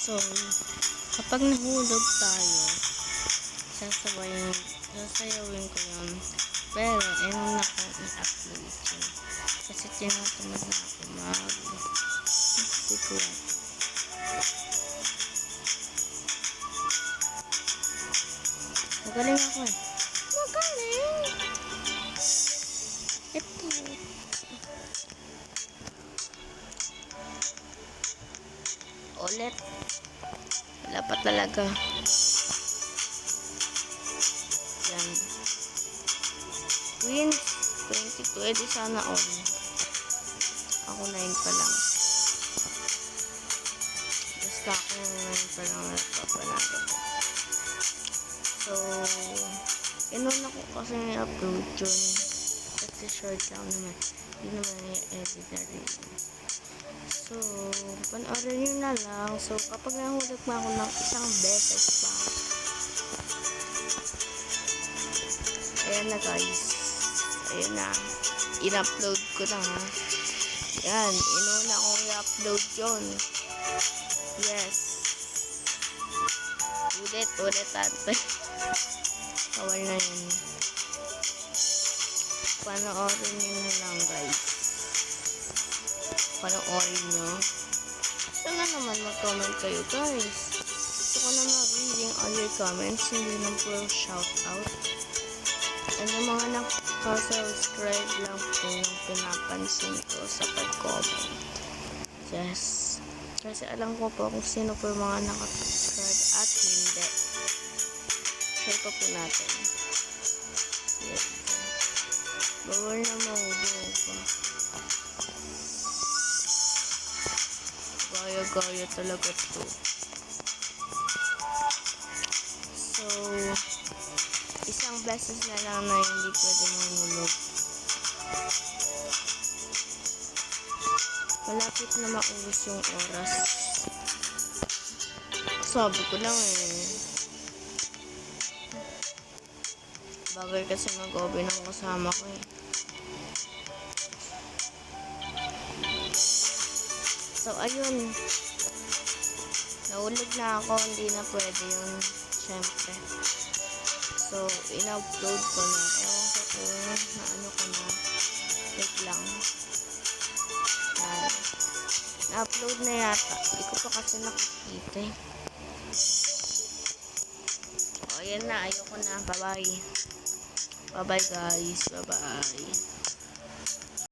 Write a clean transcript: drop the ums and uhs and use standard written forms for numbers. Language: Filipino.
So, kapag nahulog tayo, sasayawin ko yun. Pero, ayun na kung i-upload yun. Kasi tinatamad na ako mag-sikuan. Magaling ako eh. Magaling! Ito. Ulit. Wala pa talaga. Yan. Wins 22. Edi sana all. Ako 9 pa lang. Basta ako 9 pa lang nagpapanalo ko. So, inuna ko kasi i-upload yun. Kasi short lang naman. Hindi naman i-edit na rin. So, panoorin nyo na lang. So, kapag nahulog pa ako ng isang beses pa. Ayan na guys. Ayan na. In-upload ko na ha. Ayan. Inuna kong i-upload yun. Yes. Ulit ate. Kawal na yun. Panoorin nyo na lang guys. Panoorin nyo. Sana naman mag-comment kayo guys. Gusto ko na mag-reading all your comments. Hindi lang puro shoutout. And yung mga nakasubscribe lang po yung pinapansin ko sa pag-comment. Yes. Kasi alam ko po kung sino po yung mga nakasubscribe at hindi. Share pa po natin. Yes. Bawal na mahulog pa. Gaya-gaya talaga to. So, isang beses na lang na hindi pwede mahulog. Malapit na maubos yung oras. Sabi ko lang eh. Bagay kasi mag-obi ng kasama ko eh. So, ayun. Nahulog na ako. Hindi na pwede yun. Siyempre. So, in-upload ko na. Ewan ko kung na-ano ko na. Wait lang. Yan. Na-upload na yata. Hindi ko pa kasi nakikita eh. O, yan na. Ayoko na. Bye-bye. Bye-bye guys. Bye-bye.